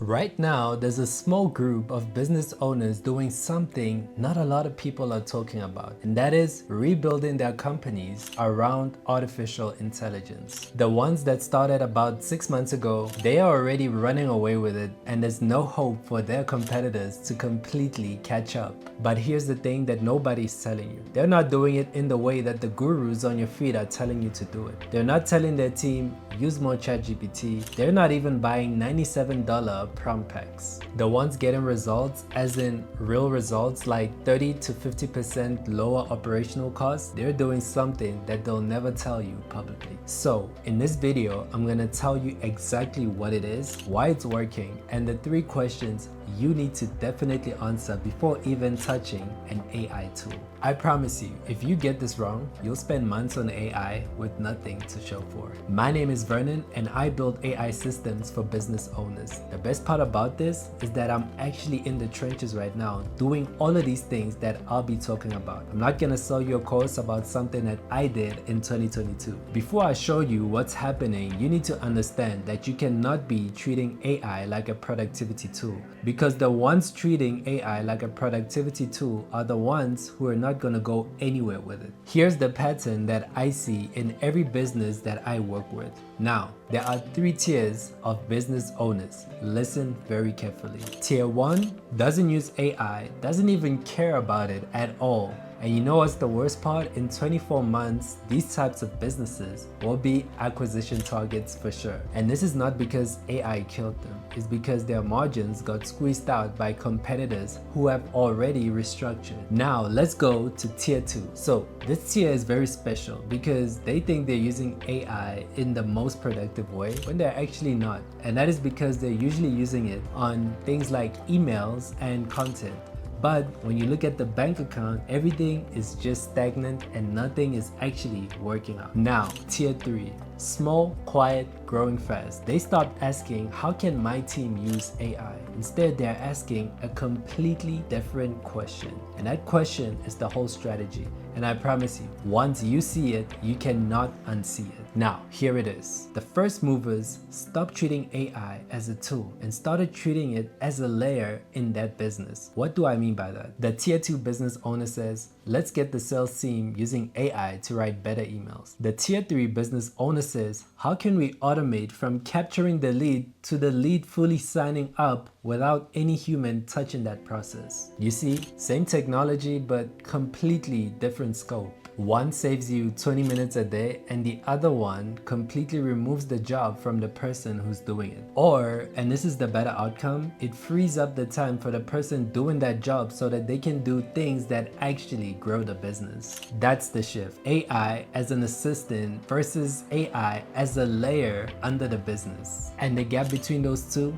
Right now, there's a small group of business owners doing something not a lot of people are talking about, and that is rebuilding their companies around artificial intelligence. The ones that started about 6 months ago, they are already running away with it, and there's no hope for their competitors to completely catch up. But here's the thing that nobody's telling you. They're not doing it in the way that the gurus on your feed are telling you to do it. They're not telling their team, use more ChatGPT. They're not even buying $97 prompt packs. The ones getting results, as in real results like 30 to 50% lower operational costs, they're doing something that they'll never tell you publicly. So in this video, I'm gonna tell you exactly what it is, why it's working, and the 3 questions you need to definitely answer before even touching an AI tool. I promise you, if you get this wrong, you'll spend months on AI with nothing to show for it. My name is Vernon and I build AI systems for business owners. The best part about this is that I'm actually in the trenches right now doing all of these things that I'll be talking about. I'm not gonna sell you a course about something that I did in 2022. Before I show you what's happening, you need to understand that you cannot be treating AI like a productivity tool, because the ones treating AI like a productivity tool are the ones who are not going to go anywhere with it. Here's the pattern that I see in every business that I work with. Now, there are 3 tiers of business owners. Listen very carefully. Tier 1 doesn't use AI, doesn't even care about it at all. And you know what's the worst part? In 24 months, these types of businesses will be acquisition targets for sure. And this is not because AI killed them. It's because their margins got squeezed out by competitors who have already restructured. Now, let's go to tier 2. So this tier is very special because they think they're using AI in the most productive way when they're actually not. And that is because they're usually using it on things like emails and content. But when you look at the bank account, everything is just stagnant and nothing is actually working out. Now, tier 3, small, quiet, growing fast. They stopped asking, how can my team use AI? Instead, they're asking a completely different question. And that question is the whole strategy. And I promise you, once you see it, you cannot unsee it. Now, here it is. The first movers stopped treating AI as a tool and started treating it as a layer in that business. What do I mean by that? The tier 2 business owner says, let's get the sales team using AI to write better emails. The tier 3 business owner says, how can we automate from capturing the lead to the lead fully signing up without any human touching that process? You see, same technology, but completely different scope. One saves you 20 minutes a day and the other one completely removes the job from the person who's doing it. Or, and this is the better outcome, it frees up the time for the person doing that job so that they can do things that actually grow the business. That's the shift. AI as an assistant versus AI as a layer under the business. And the gap between those two,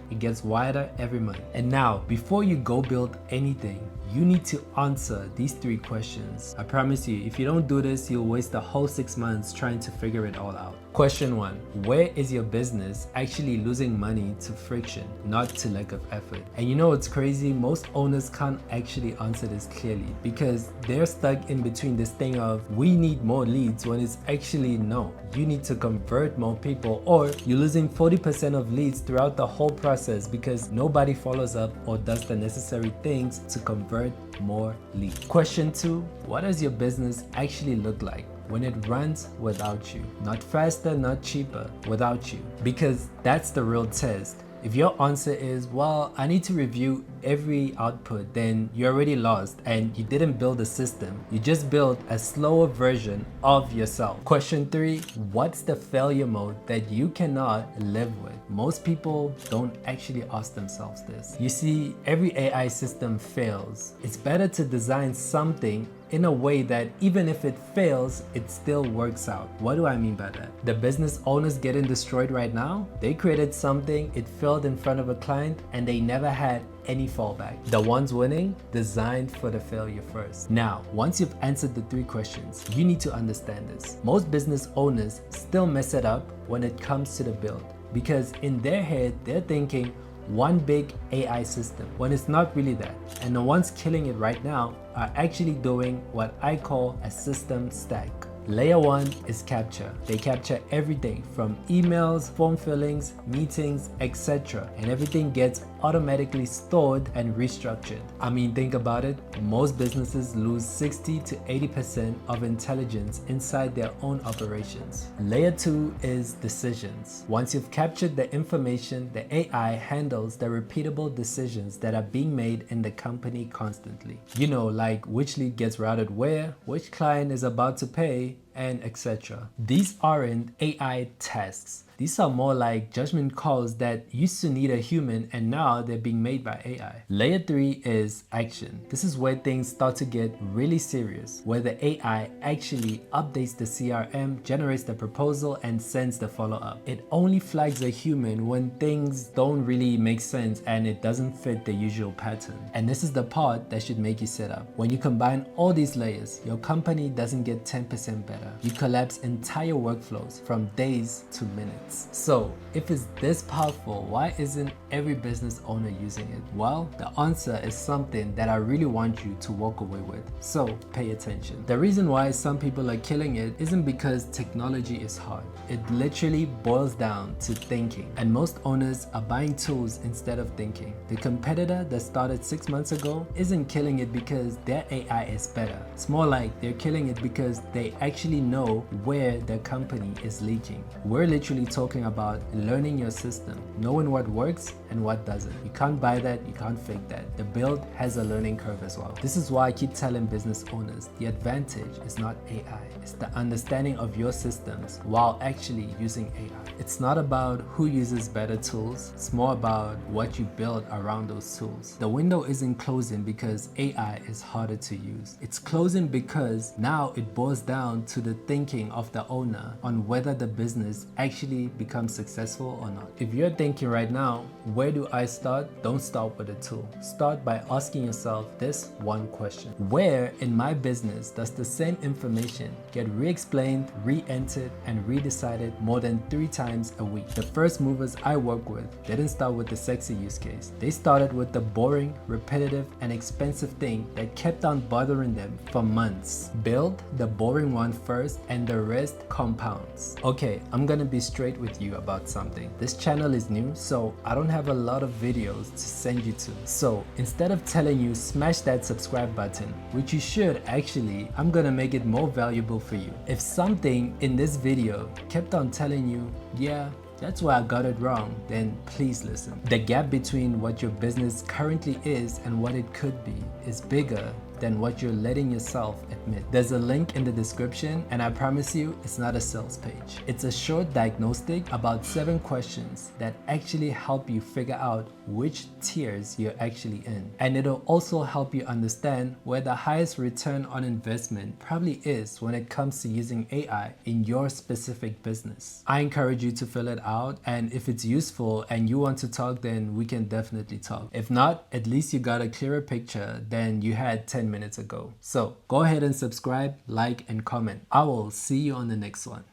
it gets wider every month. And now, before you go build anything, you need to answer these 3 questions. I promise you, if you don't do this, you'll waste the whole 6 months trying to figure it all out. Question 1. Where is your business actually losing money to friction, not to lack of effort? And you know what's crazy? Most owners can't actually answer this clearly because they're stuck in between this thing of we need more leads when it's actually no. You need to convert more people, or you're losing 40% of leads throughout the whole process because nobody follows up or does the necessary things to convert more leads. Question 2. What does your business actually look like when it runs without you? Not faster, not cheaper, without you. Because that's the real test. If your answer is, well, I need to review every output, then you're already lost and you didn't build a system. You just built a slower version of yourself. Question 3, what's the failure mode that you cannot live with? Most people don't actually ask themselves this. You see, every AI system fails. It's better to design something in a way that even if it fails, it still works out. What do I mean by that? The business owners getting destroyed right now, they created something, it failed in front of a client, and they never had any fallback. The ones winning designed for the failure first. Now, once you've answered the 3 questions, you need to understand this. Most business owners still mess it up when it comes to the build, because in their head, they're thinking one big AI system when it's not really that. And the ones killing it right now are actually doing what I call a system stack. Layer 1 is capture. They capture everything from emails, form fillings, meetings, etc. and everything gets automatically stored and restructured. I mean, think about it. Most businesses lose 60 to 80% of intelligence inside their own operations. Layer 2 is decisions. Once you've captured the information, the AI handles the repeatable decisions that are being made in the company constantly. You know, like which lead gets routed where, which client is about to pay, and etc. These aren't AI tasks. These are more like judgment calls that used to need a human and now they're being made by AI. Layer 3 is action. This is where things start to get really serious, where the AI actually updates the CRM, generates the proposal, and sends the follow-up. It only flags a human when things don't really make sense and it doesn't fit the usual pattern. And this is the part that should make you sit up. When you combine all these layers, your company doesn't get 10% better. You collapse entire workflows from days to minutes. So if it's this powerful, why isn't every business owner using it? Well, the answer is something that I really want you to walk away with. So pay attention. The reason why some people are killing it isn't because technology is hard. It literally boils down to thinking. And most owners are buying tools instead of thinking. The competitor that started 6 months ago isn't killing it because their AI is better. It's more like they're killing it because they actually know where their company is leaking. We're literally talking about learning your system, knowing what works and what doesn't. You can't buy that, you can't fake that. The build has a learning curve as well. This is why I keep telling business owners, the advantage is not AI, it's the understanding of your systems while actually using AI. It's not about who uses better tools, it's more about what you build around those tools. The window isn't closing because AI is harder to use. It's closing because now it boils down to the thinking of the owner on whether the business actually becomes successful or not. If you're thinking right now, where do I start? Don't start with a tool. Start by asking yourself this one question. Where in my business does the same information get re-explained, re-entered, and redecided more than 3 times a week? The first movers I work with didn't start with the sexy use case. They started with the boring, repetitive, and expensive thing that kept on bothering them for months. Build the boring one first and the rest compounds. Okay, I'm gonna be straight with you about something. This channel is new, so I don't have a lot of videos to send you to. So instead of telling you smash that subscribe button, which you should actually, I'm gonna make it more valuable for you. If something in this video kept on telling you, yeah, that's why I got it wrong, then please listen. The gap between what your business currently is and what it could be is bigger than what you're letting yourself admit. There's a link in the description, and I promise you it's not a sales page. It's a short diagnostic about 7 questions that actually help you figure out which tiers you're actually in. And it'll also help you understand where the highest return on investment probably is when it comes to using AI in your specific business. I encourage you to fill it out, and if it's useful and you want to talk, then we can definitely talk. If not, at least you got a clearer picture than you had 10 minutes ago. So go ahead and subscribe, like, and comment. I will see you on the next one.